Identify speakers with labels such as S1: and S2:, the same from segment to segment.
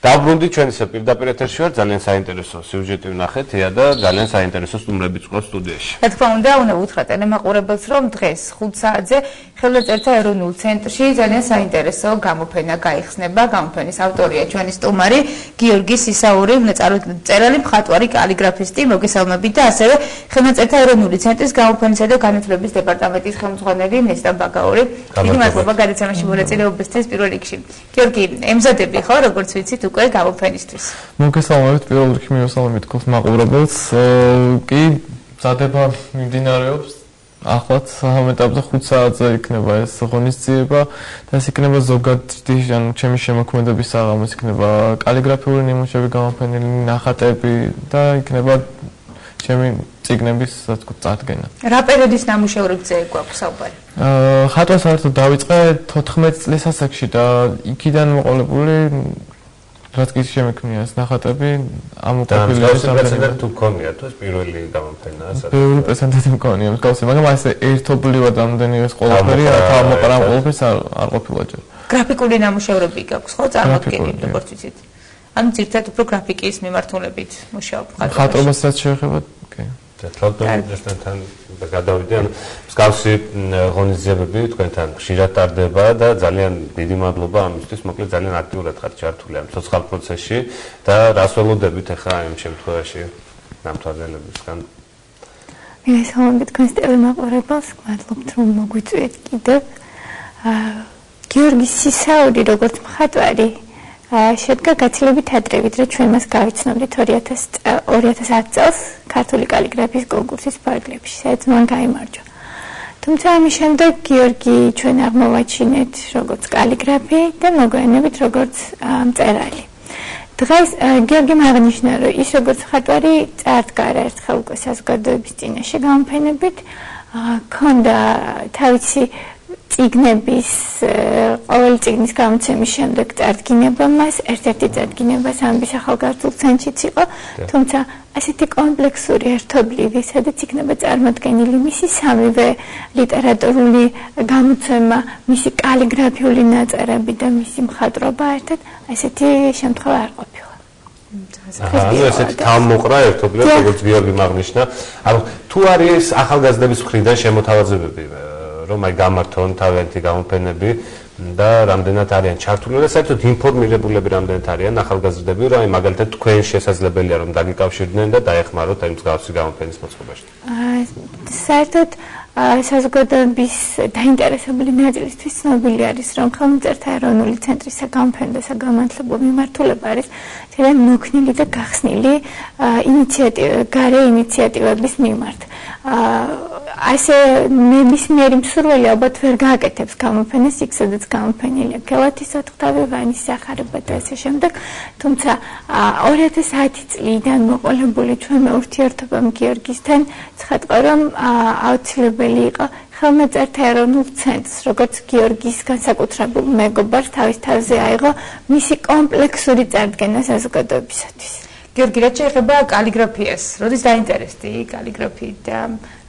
S1: დავბრუნდით ჩვენ ისე პირდაპირ ეთერში ვარ, ძალიან საინტერესო სიუჟეტი ვნახეთ და ძალიან საინტერესო სტუმრებიც ყავს სტუდიაში.
S2: რა თქმა უნდა, უნდა უთხრა ტელემაყურებელს, რომ დღეს 5 საათზე ხელნაწერთა ეროვნულ ცენტრში ძალიან საინტერესო გამოფენა გაიხსნება. გამოფენის ავტორია ჩვენი სტუმარი გიორგი სისაური, მწერალი, მხატვარი, კალიგრაფისტი, მოგესალმებით და ასევე ხელნაწერთა ეროვნული ცენტრის გამოფენისა და განათლების დეპარტამენტის ხელმძღვანელი ნესტა ბაგაური. დიდი მადლობა გადაცემაში მონაწილეობისთვის პირველ რიგში. გიორგი, ემზადები ხო, როგორც ვიცით, უკვე გამოფენისთვის.
S3: მოგესალმებით პირველ რიგში მივესალმებით გულს მაყურებელს. კი, მზადება მიმდინარეობს. ახლაც ამ ეტაპზე 5 საათზე იქნება ეს ღონისძიება და ეს იქნება ზოგადი ანუ ჩემი შემოქმედების საღამოს იქნება კალიგრაფიული ნიმუშები გამოფენილი, ნახატები და იქნება ჩემი წიგნების ასე ვთქვათ წარდგენა.
S2: რა პერიოდის ნამუშევრებზე გვაქვს საუბარი?
S3: ხატვა საერთოდ დავიწყე 14 წლის ასაკში და იქიდან მოყოლებული რაც კი შემექმნია ეს ნახატები ამ
S1: უპრეცედენტ თუ გქონია თუ ეს პირველი გამოფენა ასე.
S3: პირველი პრეზენტაცია მქონია მსგავსი, მაგრამ ასე ერთობლივად ამდენი ეს ყველაფერი თავმოყრა ყველაფერს არ ყოფილა ჯერ.
S2: გრაფიკული ნამუშევრები გაქვს ხო წარმოქმნილი როგორც ვიცით? ანუ ძირითადად უფრო გრაფიკის მიმართულებით მუშაობ ხატვაში.
S3: ხატრობას რაც შეეხება, კი.
S1: თვალდობიდან გადავიდე, ანუ მსგავსი ღონისძიებები თქვენთან ხშირად ტარდება და ძალიან დიდი მადლობა ამისთვის, მოკლედ ძალიან აქტიურად ხართ ჩართული ამ ცოცხალ პროცესში და რას ველოდებით ახლა ამ შემთხვევაში ნამთვალელებისგან?
S4: მივესალმებით თქვენს ტელემაყურებელს, მადლობთ რომ მოგვიწვიეთ კიდევ. გიორგი სისაური როგორც მხატვარი შედგა გაცილებით ადრე, ვიდრე ჩვენ მას გავიცნობდით 2010 წელს ქართული კალიგრაფიის კონკურსის ფარგლებში, სადაც მან გაიმარჯვა. თუმცა ამის შემდეგ გიორგი ჩვენ აღმოვაჩინეთ როგორც კალიგრაფი და მოგვიანებით როგორც მწერალი. დღეს გიორგიმ აღნიშნა, რომ ის როგორც მხატვარი წარდგა ერთხელ უკვე საზოგადოების წინაშე გამოფენებით, ქონდა თავისი წიგნების ყოველი წიგნის გამოცემის შემდეგ წარდგინება მას, ერთ-ერთი წარდგინება სამების ახალგაზრდულ ცენტრშიც იყო, თუმცა ასეთი კომპლექსური ერთობლივი, სადაც იქნება წარმოდგენილი მისი სამივე ლიტერატურული გამოცემა, მისი კალიგრაფიული ნაწერები და მისი მხატვრობა ერთად, ასეთი შემთხვევა არ ყოფილა.
S1: ანუ ესეთი თავმოყრა ერთობლივად, როგორც გიორგიმ აღნიშნა, ანუ თუ არის ახალგაზრდების მხრიდან შემოთავაზებები რომ აი გამართონ თავიანთი გამოფენები და რამდენად არიან ჩართული და საერთოდ ინფორმირებულები რამდენად არიან ახალგაზრდები რომ აი მაგალითად თქვენ შესაძლებელია რომ დაგიკავშირდნენ და დაეხმაროთ აი მსგავსი გამოფენის მოწყობაში.
S4: საერთოდ საზოგადოების დაინტერესებული ნაწილისთვის ცნობილი არის რომ ხელნაწერთა ეროვნული ცენტრის გამოფენა და საგანმანათლებლო მიმართულება არის ძალიან მოქნილი და გახსნილი გარე ინიციატივების მიმართ. ასე ნებისმიერი მსურველი ალბათ ვერ გააკეთებს გამოფენას იქ, სადაც გამოფენილია გელათის ოთხთავი, ვანის სახარება და ასე შემდეგ. თუმცა 2010 წლიდან მოყოლებული ჩვენმა ურთიერთობამ გიორგისთან ცხადყო, რომ აუცილებელი იყო ხელნაწერთა ეროვნულ ცენტრს, როგორც გიორგის განსაკუთრებულ მეგობარს თავის თავზე აიღო მისი კომპლექსური წარდგენა საზოგადოებისათვის.
S2: გიორგი, რაც შეეხება კალიგრაფიას, როდის დაინტერესდი კალიგრაფიით და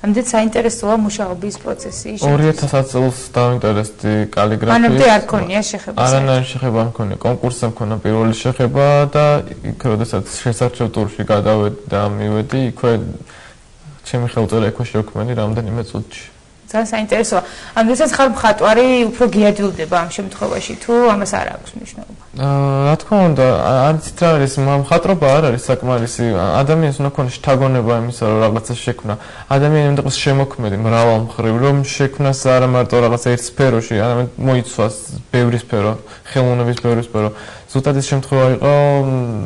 S2: ამდენ საინტერესოა მუშაობის პროცესი?
S3: 2010 წელს დაინტერესდი კალიგრაფიით.
S2: მანამდე არ ქონია შეხება?
S3: არანაირი შეხება არ მქონია. კონკურსზე მქონდა პირველი შეხება და იქ როდესაც შესარჩევ ტურში გადავედი და მივედი, იქვე ჩემი ხელწერა იქვე შევქმნი რამდენიმე წუთში.
S2: ძალიან საინტერესოა. ანუ ეს ხარ მხატვარი უფრო გიადილდება ამ შემთხვევაში თუ ამას არ აქვს მნიშვნელობა?
S3: რა თქმა უნდა, არც რა არის, მხატვრობა არ არის საკმარისი. ადამიანს უნდა ქონდეს შთაგონება იმისა, რომ რაღაცა შექმნა. ადამიანი უნდა იყოს შემოქმედი მრავალ მხრივ, რომ შექმნას არა მარტო რაღაც ერთ სფეროში, არამედ მოიცვას ბევრი სფერო, ხელოვნების ბევრი სფერო. ზუსტად ეს შემთხვევა იყო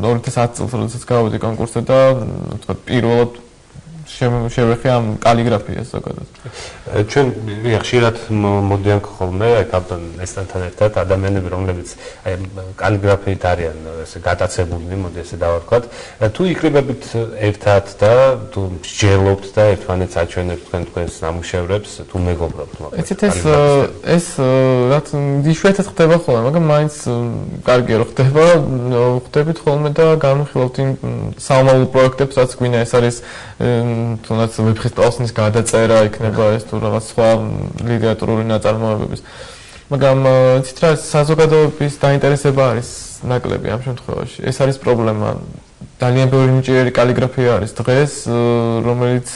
S3: 2010 წელს, როდესაც გავედი კონკურსზე და თქვა პირველად შევეხე ამ კალიგრაფიას ზოგადად.
S1: ჩვენ ხშირად მოდიან ხოლმე აი კაპიტან ნესტანთან ერთად ადამიანები, რომლებიც აი კალიგრაფიით არიან ესე გატაცებულნი, მოდი ესე დავარქვათ. თუ იკრიბებით ერთად და თუ მსჯელობთ და ერთმანეთს აჩვენებთ თქვენს ნამუშევრებს, თუ მეგობრობთ მოკლედ.
S3: ეს რაც იშვიათად ხდება ხოლმე, მაგრამ მაინც კარგია რომ ხდება, ხდებით ხოლმე და განვიხილავთ იმ საომავლო პროექტებს, რაც გვინდა, ეს არის თუნდაც ვეფხისტყაოსნის გადაწერა იქნება ეს თუ რაღაც სხვა ლიტერატურული ნაწარმოებების მაგრამ იცით რა, საზოგადოების დაინტერესება არის ნაკლები ამ შემთხვევაში. ეს არის პრობლემა. ძალიან ბევრი ნიჭიერი კალიგრაფია არის დღეს, რომელიც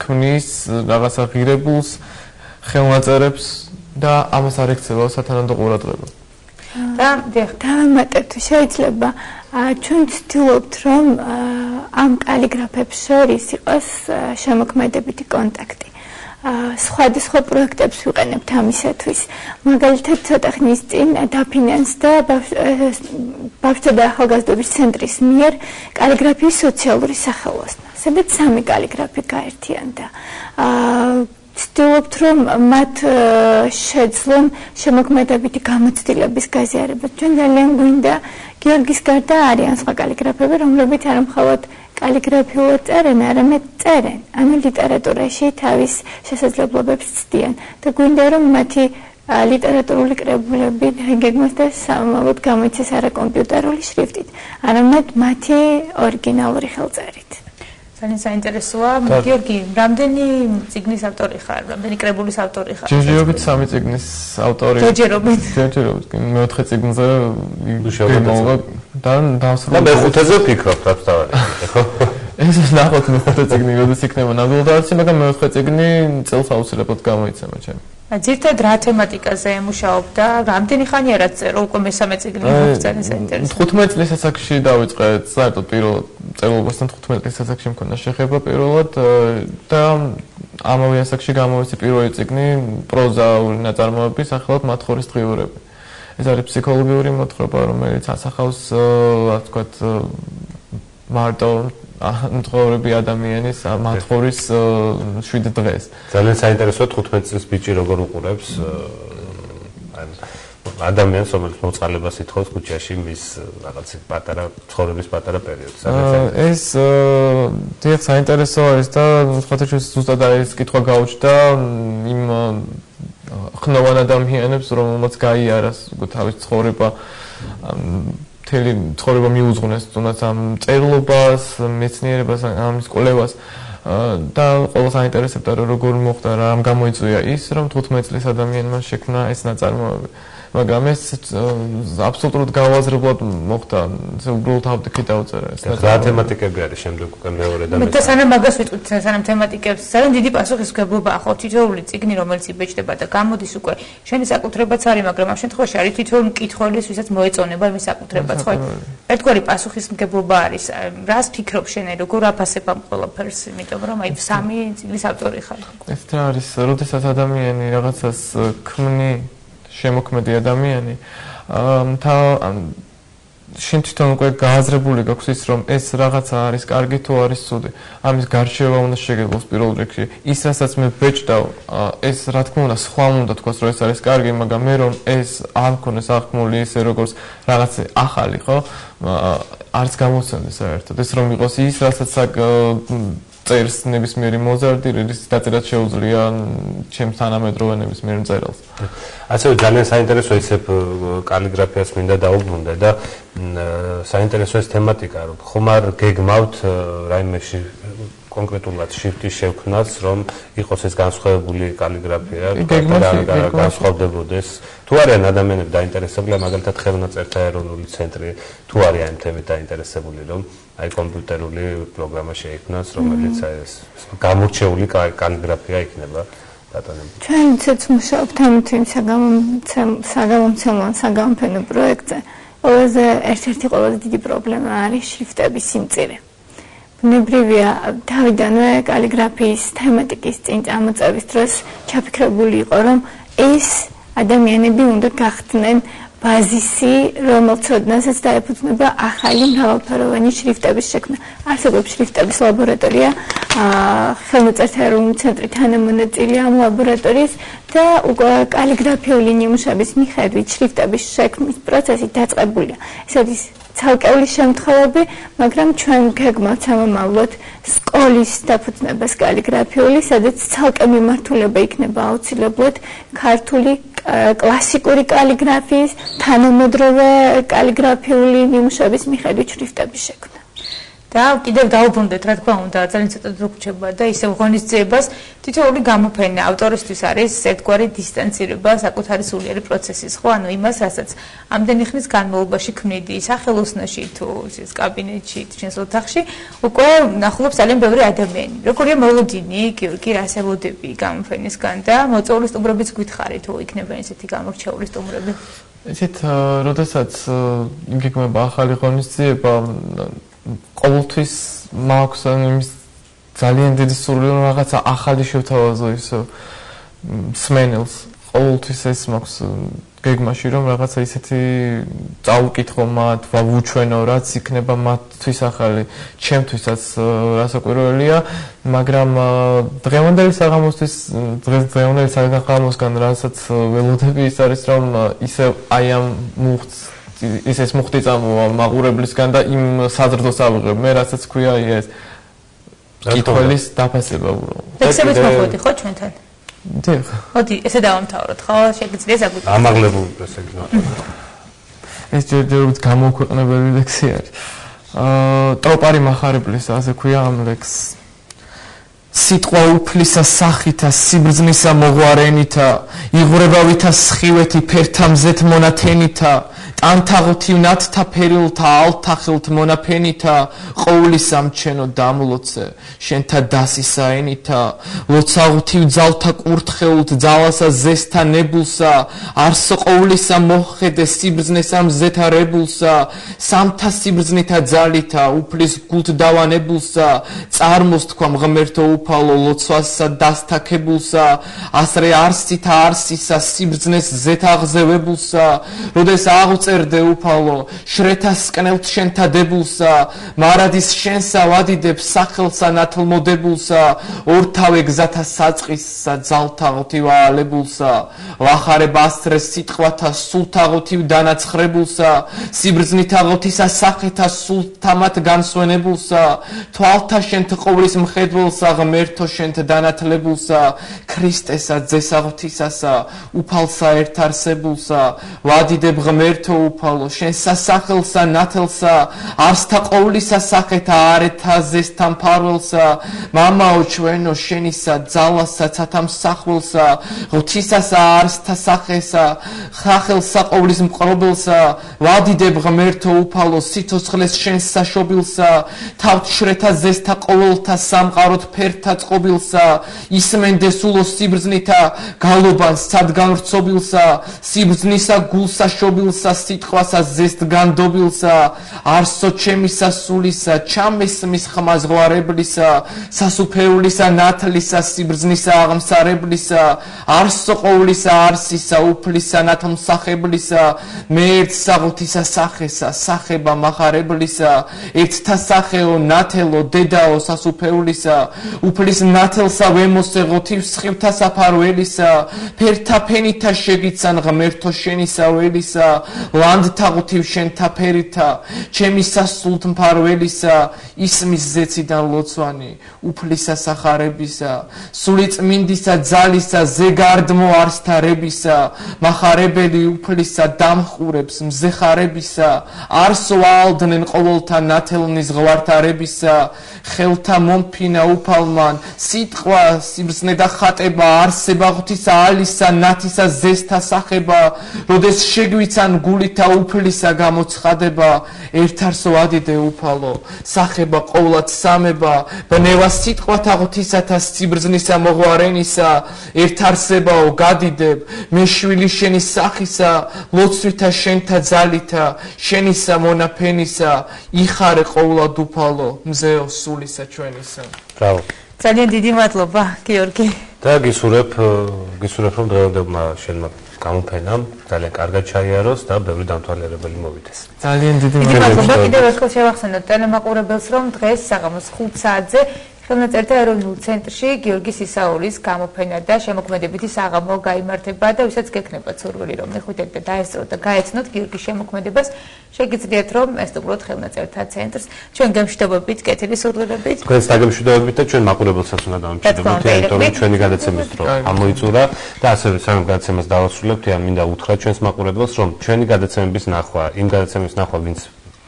S3: ქმნის რაღაცა ღირებულს, ხელნაწერებს და ამას არ ექცევა სათანადო ყურადღება.
S4: დავამატებ, შეიძლება ჩვენ ვცდილობთ, რომ ამ კალიგრაფებს შორის იყოს შემოქმედებითი კონტაქტი. სხვადასხვა პროექტებს ვიყენებთ ამისათვის. მაგალითად, ცოტა ხნის წინ დაფინანსდა ბავშვთა და ახალგაზრდობის ცენტრის მიერ კალიგრაფიის სოციალური სახელოსნო, სადაც 3 კალიგრაფი გაერთიანდა. ვცდილობთ, რომ მათ შეძლონ შემოქმედებითი გამოცდილების გაზიარება. ჩვენ ძალიან გვინდა გიორგის გარდა არიან სხვა კალიგრაფები, რომლებიც არ მხოლოდ კალიგრაფიულად წერენ, არამედ წერენ, ანუ ლიტერატურაში თავის შესაძლებლობებს ცდიან და გვინდა რომ მათი ლიტერატურული კრებულები გეგმას და სამალოდ გამოიცეს არა კომპიუტერული შრიფტით, არამედ მათი ორიგინალური ხელწერით.
S2: ძალიან საინტერესოა. გიორგი, რამდენი წიგნის ავტორი ხარ? რამდენი კრებულის ავტორი ხარ?
S3: ჯერჯერობით 3 წიგნის ავტორი.
S2: ჯერჯერობით.
S3: მეოთხე წიგნზე შემოვა და დავსრულე.
S1: და მეხუთეზე ვფიქრობ, რაც დავარი, ხო?
S3: ეს ნახოთ მეხუთე წიგნი როდის იქნება ნამდვილად, მაგრამ მეოთხე წიგნი წელს აუცილებლად გამოიცემა ჩემი.
S2: ძირთად რა თემატიკაზე ემუშაობ და რამდენი ხანია რაც წერო უკვე მესამე წიგნი ძალიან საინტერესოა.
S3: 15 წლის ასაკში დავიწყე საერთოდ პირველ წერილობასთან 15 წლის ასაკში მქონდა შეხება პირველად და ამავე ასაკში გამოვიდა პირველი წიგნი პროზაული ნაწარმოების სახელად მათხოვრის დღიურები. ეს არის ფსიქოლოგიური მოთხრობა, რომელიც ასახავს რა ვთქვათ მარტო ცხოვრები ადამიანის მათხოვრის 7 დღეს.
S1: ძალიან საინტერესოა 15 წლის ბიჭი როგორ უყურებს ადამიანს, რომელიც მოწყალებას ითხოვს ქუჩაში მის რაღაც პატარა ცხოვრების პატარა პერიოდს.
S3: ეს დიახ საინტერესო არის და სხვათა ზუსტად ეს კითხვა გაუჩნდა იმ ხნოვან ადამიანებს, რომელმაც გაიარას თავის ცხოვრება მთელი ცხოვრება მიუძღვნეს თუნდაც ამ წერილობას, მეცნიერებას, ამის კვლევას და ყველას აინტერესებდა როგორ მოხდა, რამ გამოიწვია ის, რომ 15 წლის ადამიანმა შექმნა ეს ნაწარმოები. მაგრამ ეს აბსოლუტურად გავაზრებლად მოხდა, უბრალოდ ავდიქი დავწერა ეს.
S1: რა თემატიკები არის შემდეგ უკვე მეორე და
S2: მესამე? სანამ მაგას ვიტყვით, სანამ თემატიკებს, ძალიან დიდი პასუხისმგებლობა ახლა თითოეული წიგნი, რომელიც იბეჭდება და გამოდის უკვე, შენი საკუთრებაც არის, მაგრამ ამ შემთხვევაში არის თითოეული მკითხველის, ვისაც მოეწონება იმის საკუთრებაც, ხო? ერთგვარი პასუხისმგებლობა არის. რას ფიქრობ შენ, როგორ აფასებ ამ ყველაფერს, იმიტომ რომ აი 3 წიგნის ავტორი ხარ.
S3: ეს რა არის, როდესაც ადამიანი რაღაცას ქმნი შემოქმედი ადამიანი შენ თვითონ უკვე გააზრებული გაქვს ის რომ ეს რაღაცა არის კარგი თუ არის ცუდი ამის გარშევა უნდა შეგეძლოს პირველ რიგში ის რასაც მე ვეჭდავ ეს რა თქმა უნდა სხვა უნდა თქვას რომ ეს არის კარგი მაგრამ მე რომ ეს არ მქონდეს აღქმული ისე როგორც რაღაც ახალი ხო არც გამოსცემდეს საერთოდ ეს რომ იყოს ის რასაც წერს ნებისმიერი მოზარდი რის დაწერაც შეუძლია ჩემს თანამედროვე ნებისმიერ მწერალს.
S1: ასევე ძალიან საინტერესო ისევ კალიგრაფიას მინდა დაუბრუნდე და საინტერესო ეს თემატიკა რომ ხომ არ გეგმავთ რაიმეში კონკრეტულად შრიფტის შექმნას რომ იყოს ეს განსხვავებული კალიგრაფია განსხვავდებოდეს თუ არიან ადამიანები დაინტერესებული მაგალითად ხელნაწერთა ეროვნული ცენტრი თუ არიან თემით დაინტერესებული რომ აი კომპიუტერული პროგრამა შეიქმნას რომელიც ეს გამორჩეული კალიგრაფია იქნება ბატონებო
S4: ჩვენ ცეც მუშაობთ ამ თემ საგამომცემლო პროექტზე ყველაზე ერთ-ერთი ყველაზე დიდი პრობლემა არის შრიფტების სიმწირე ბუნებრივია თავიდანვე კალიგრაფიის თემატიკის წინ წამოწევის დროს ჩაფიქრებული იყო რომ ეს ადამიანები უნდა გახდნენ ბაზისი რომელთა ოდნასაც დაეფუძნება ახალი მრავალფეროვანი შრიფტების შექმნა არსებობს შრიფტების ლაბორატორია ხელნაწერთა ეროვნული ცენტრი თანამონაწილეა ამ ლაბორატორიის და კალიგრაფიული ნიმუშების მიხედვით შრიფტების შექმნის პროცესი დაწყებულია ეს არის ცალკეული შემთხვევები, მაგრამ ჩვენ გეგმავთ სამომავლოდ სკოლის დაფუძნებას კალიგრაფიული, სადაც ცალკე მიმართულება იქნება აუცილებლად ქართული კლასიკური კალიგრაფიის, თანამედროვე კალიგრაფიული ნიმუშების მიხედვით შრიფტების შექმნა.
S2: და კიდევ დაუბრუნდეთ, რა თქმა უნდა, ძალიან ცოტა დრო გრჩება და ისევ ღონისძიებას თითოეული გამოფენა ავტორისთვის არის ერთგვარი დისტანცირება საკუთარი სულიერი პროცესის, ხო? ანუ იმას, რასაც ამდენი ხნის განმავლობაში ქმნიდი სახელოსნოში თუ ის კაბინეტში, ჩვენს ოთახში, უკვე ნახულობს ძალიან ბევრი ადამიანი. როგორია მოლოდინი, გიორგი, რას ელოდები გამოფენისგან და მოწვეული სტუმრებიც გითხარი თუ იქნება ესეთი გამორჩეული სტუმრები?
S3: ესეთ, როდესაც გიგმება ახალი ღონისძიება ყოველთვის მაქვს იმის ძალიან დიდი სურვილი რომ რაღაცა ახალი შევთავაზო ისე სმენელს ყოველთვის ეს მაქვს გეგმაში რომ რაღაცა ისეთი წავუკითხო მათ ვუჩვენო რაც იქნება მათთვის ახალი ჩემთვისაც რასაკვირველია მაგრამ დღევანდელი საღამოსთვის დღევანდელი საღამოსგან რასაც ველოდები ის არის რომ ისე აი ამ მუხტს ეს მუხტი წამოვა მაყურებლისგან და იმ საზრდოს ავიღებ მე რასაც ქვია ეს კითხვის დაფასება უბრალოდ
S2: ლექსებით მოხვედი ხო ჩვენთან
S3: დიახ
S2: მოდი ესე დავამთავროთ ხო შეგიძლია ზაგუti
S1: ამაღლებულ ესე იგი
S3: ეს ჯერჯერობით გამოქვეყნებელი ლექსი არის ტროპარი მახარებლის ასე ქვია ამ ლექსს სიტყვა უფლისა სახითა სიბრძნისა მოღვარენითა იღვრებავითა სხივეთი ფერთა მზეთ მონათენითა ტანთაღოთი ნათთა ფერილთა ალთახილთ მონაფენითა ყოვლისა მჩენო დამლოცე შენთა დასისაენითა ლოცაღოთი ძალთა კურთხეულთ ძალასა ზესთა ნებულსა არსო ყოვლისა მოხედე სიბრძნესა მზეთა რებულსა სამთა სიბრძნითა ძალითა უფლის გულთ დავანებულსა წარმოს თქვა ღმერთო უფალო ლოცვასა დასთაქებულსა ასრე არსითა არსისა სიბრძნეს ზეთაღზევებულსა როდეს წერდე უფალო შრეთას კნელთ შენთა დებულსა მარადის შენსა ვადიდებ სახელსა ნათლმოდებულსა ორთავე გზათა საწყისსა ძალთაღოთი ვაალებულსა ვახარებ ასრე სიტყვათა სულთაღოთი დანაცხრებულსა სიბრძნითაღოთისა სახეთა სულთამათ განსვენებულსა თვალთა შენთ ყოვლის მხედველსა ღმერთო შენთ დანათლებულსა ქრისტესა ძესაღოთისასა უფალსა ერთარსებულსა ვადიდებ ღმერთო უფალო შენ სასახელსა ნათელსა არსთა ყოვლისა სახეთა არეთა ზესთან ფარველსა მამაო ჩვენო შენისა ძალასა ცათამსახველსა ღვთისასა არსთა სახესა ხახელსა ყოვლის მყრობელსა ვადიდებ ღმერთო უფალო სიცოცხლეს შენს საშობილსა თავთ შრეთა ზესთა ყოველთა სამყაროთ ფერთა წყობილსა ისმენდე სულო სიბრძნითა გალობანს სადგანვრცობილსა სიბრძნისა გულსა შობილსა სიტყვასა ზესთ განდობილსა არსო ჩემისა სულისა ჩამესმის ხმა ზღვარებლისა სასუფეულისა ნათლისა სიბრძნისა აღმსარებლისა არსო ყოვლისა არსისა უფლისა ნათლმსახებლისა მე ერთ საღოთისა სახესა სახება მახარებლისა ერთთა სახეო ნათელო დედაო სასუფეულისა უფლის ნათელსა ვემოსე ღვთის სხივთა საფარველისა ფერთა ფენითა შეგიცან ღმერთო შენისა ველისა ლანდთაღოთი შენთა ფერითა ჩემი სასულთ მფარველისა ისმის ზეციდან ლოცვანი უფლისა სახარებისა სული წმინდისა ძალისა ზეგარდმო არსთა რებისა მახარებელი უფლისა დამხურებს მზეხარებისა არსო ალდნენ ყოველთა ნათელნის ღვართარებისა ხელთა მომფინა უფალმან სიტყვა სიბრძნე და ხატება არსება ღვთისა ალისა ნათისა ზესთა სახება როდეს შეგვიცან გულითა უფლისა გამოცხადება ერთარსო ადიდე უფალო სახება ყოვლად სამება ბნევა სიტყვათა ღვთისათა სიბრძნისა მოღვარენისა ერთარსებაო გადიდებ მე შვილი შენი სახისა ლოცვითა შენთა ძალითა შენისა მონაფენისა იხარე ყოვლად უფალო მზეო სულისა ჩვენისა
S1: ბრავო
S2: ძალიან დიდი მადლობა გიორგი
S1: და გისურვებ რომ დღევანდელმა შენმა გამოფენამ ძალიან კარგად ჩაიაროს და ბევრი დამთვალიერებელი მოვიდეს.
S3: ძალიან დიდი
S2: მადლობა. კიდევ ერთხელ შევახსენოთ ტელემაყურებელს, რომ დღეს საღამოს 5 საათზე ხელნაწერთა ეროვნულ ცენტრში გიორგი სისაურის გამოფენა და შემოქმედებითი საღამო გაიმართება და ვისაც გექნებათ სურვილი რომ მეხუთეთ და დაესწროთ და გაეცნოთ გიორგის შემოქმედებას, შეგიძლიათ რომ ესწროთ ხელნაწერთა ცენტრს. ჩვენ გემშვიდობებით, კეთილი სურვილებით.
S1: თქვენს დაგემშვიდობებით და ჩვენ მაყურებელსაც უნდა დავამშვიდობოთ, იმიტომ რომ ჩვენი გადაცემის დრო ამოიწურა და ასევე სანამ გადაცემას დავასრულებთ, მინდა უთხრათ ჩვენს მაყურებელს, რომ ჩვენი გადაცემების ნახვა, იმ გადაცემის ნახვა, ვინც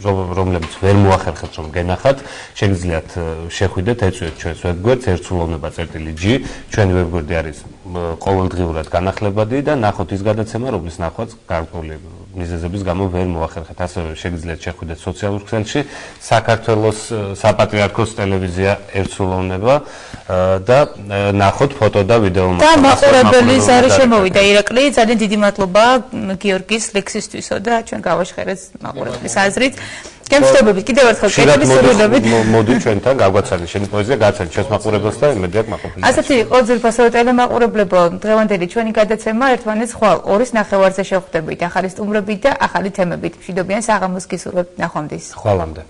S1: რომლებიც ვერ მოახერხებთ რომ გენახათ, შეგიძლიათ შეხვიდეთ, ეწვიეთ ჩვენს ვებგვერდს ertsuloneba.g, ჩვენი ვებგვერდი არის ყოველდღიურად განახლებადი და ნახოთ ის გადაცემა, რომლის ნახვაც გარკვეული მიზეზების გამო ვერ მოახერხეთ. ასევე შეგიძლიათ შეხვიდეთ სოციალურ ქსელში საქართველოს საპატრიარქოს ტელევიზია ertsuloneba და ნახოთ ფოტო და ვიდეო
S2: და მაყურებელი ზარი შემოვიდა ირაკლი, ძალიან დიდი მადლობა გიორგის ლექსისთვისო და ჩვენ გავაშხერეთ მაყურებლის აზრით. გემშვიდობებით, კიდევ ერთხელ კეთილი სურვილებით.
S1: მოდი ჩვენთან გაგვაცანე შენი პოეზია, გააცანე ჩვენს მაყურებელს და იმედი აქვს მაყურებელს.
S2: ასეთი იყო ძვირფასო ტელემაყურებლებო, დღევანდელი ჩვენი გადაცემა ერთმანეთს ხვალ 2:30-ზე შევხვდებით ახალი სტუმრებით და ახალი თემებით. მშვიდობიან საღამოს გისურვებთ, ნახვამდის.
S1: ხვალამდე.